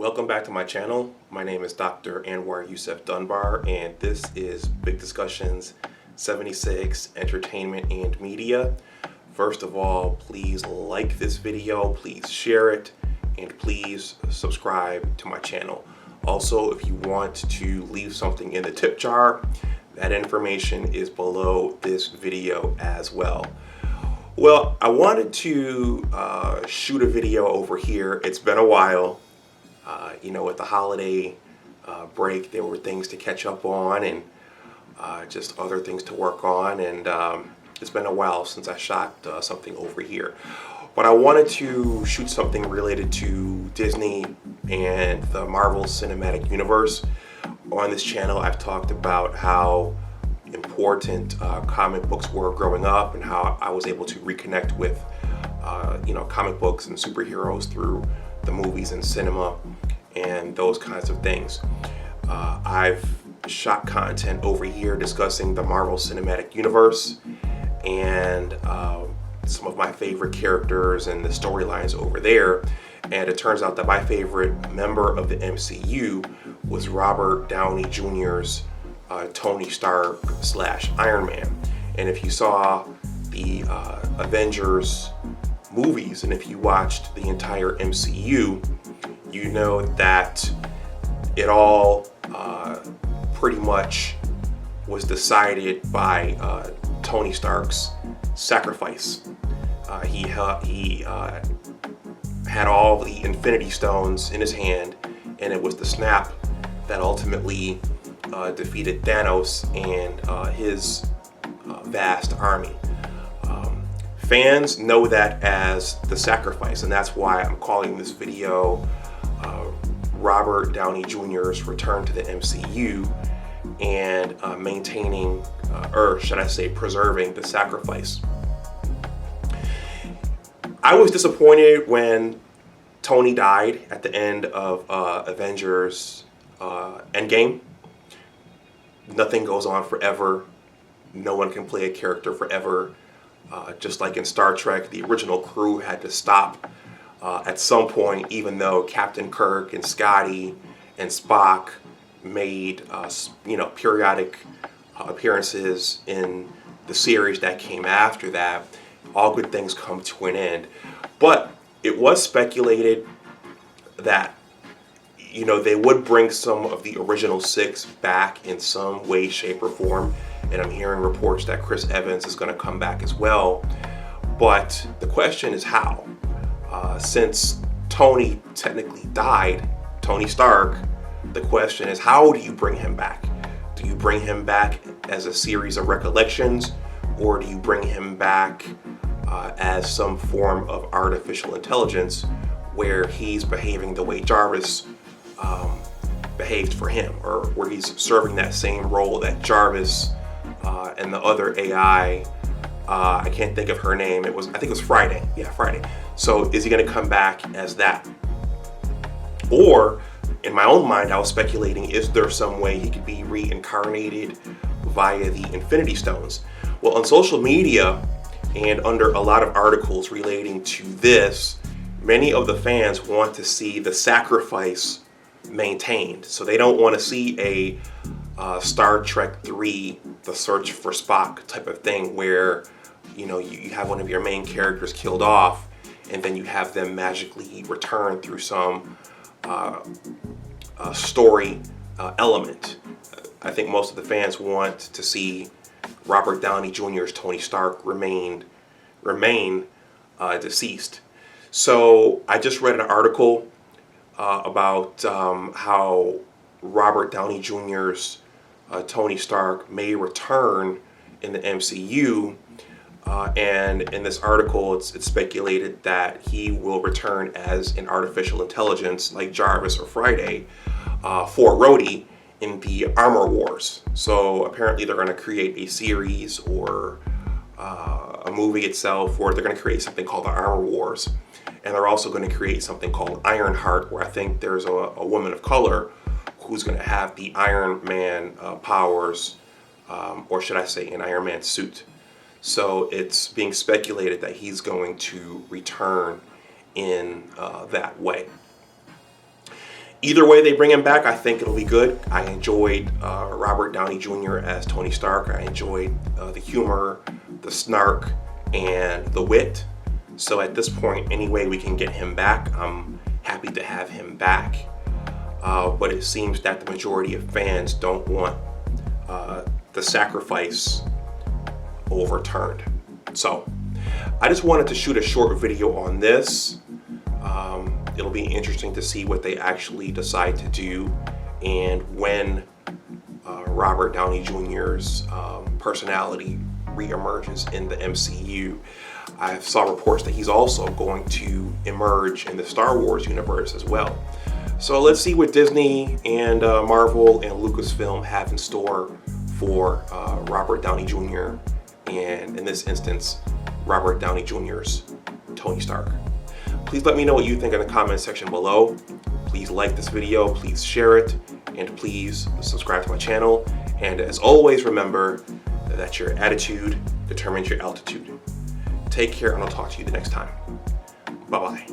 Welcome back to my channel. My name is Dr. Anwar Youssef Dunbar, and this is Big Discussions 76 Entertainment and Media. First of all, please like this video, please share it, and please subscribe to my channel. Also, if you want to leave something in the tip jar, that information is below this video as well. Well, I wanted to shoot a video over here. It's been a while. With the holiday break, there were things to catch up on and just other things to work on. And it's been a while since I shot something over here. But I wanted to shoot something related to Disney and the Marvel Cinematic Universe. On this channel, I've talked about how important comic books were growing up and how I was able to reconnect with comic books and superheroes through the movies and cinema and those kinds of things. I've shot content over here discussing the Marvel Cinematic Universe and some of my favorite characters and the storylines over there. And it turns out that my favorite member of the MCU was Robert Downey Jr.'s Tony Stark / Iron Man. And if you saw the Avengers movies and if you watched the entire MCU, you know that it all pretty much was decided by Tony Stark's sacrifice. He had all the Infinity Stones in his hand, and it was the snap that ultimately defeated Thanos and his vast army. Fans know that as the sacrifice, and that's why I'm calling this video Robert Downey Jr.'s return to the MCU and maintaining, or should I say preserving, the sacrifice. I was disappointed when Tony died at the end of Avengers Endgame. Nothing goes on forever. No one can play a character forever. Just like in Star Trek, the original crew had to stop at some point, even though Captain Kirk and Scotty and Spock made periodic appearances in the series that came after that. All good things come to an end. But it was speculated that they would bring some of the original six back in some way, shape, or form. And I'm hearing reports that Chris Evans is going to come back as well. But the question is how? Since Tony technically died, Tony Stark, the question is, how do you bring him back? Do you bring him back as a series of recollections, or do you bring him back as some form of artificial intelligence where he's behaving the way Jarvis behaved for him, or where he's serving that same role that Jarvis and the other AI, I can't think of her name. I think it was Friday. Yeah, Friday. So is he going to come back as that? Or, in my own mind, I was speculating, is there some way he could be reincarnated via the Infinity Stones? Well, on social media and under a lot of articles relating to this, many of the fans want to see the sacrifice maintained. So they don't want to see a Star Trek 3, The Search for Spock type of thing where you have one of your main characters killed off and then you have them magically return through some story element. I think most of the fans want to see Robert Downey Jr.'s Tony Stark remain deceased. So I just read an article about how Robert Downey Jr.'s Tony Stark may return in the MCU, and in this article it's speculated that he will return as an artificial intelligence like Jarvis or Friday for Rhodey in the Armor Wars. So apparently they're going to create a series or a movie itself, or they're going to create something called the Armor Wars. And they're also going to create something called Ironheart, where I think there's a woman of color who's going to have the Iron Man powers, or should I say an Iron Man suit. So it's being speculated that he's going to return in that way. Either way they bring him back, I think it'll be good. I enjoyed Robert Downey Jr. as Tony Stark. I enjoyed the humor, the snark, and the wit. So at this point, any way we can get him back, I'm happy to have him back. But it seems that the majority of fans don't want the sacrifice overturned. So I just wanted to shoot a short video on this. It'll be interesting to see what they actually decide to do, and when Robert Downey Jr.'s personality reemerges in the MCU. I saw reports that he's also going to emerge in the Star Wars universe as well. So let's see what Disney and Marvel and Lucasfilm have in store for Robert Downey Jr. and, in this instance, Robert Downey Jr.'s Tony Stark. Please let me know what you think in the comment section below. Please like this video, please share it, and please subscribe to my channel. And as always, remember that your attitude determines your altitude. Take care, and I'll talk to you the next time. Bye-bye.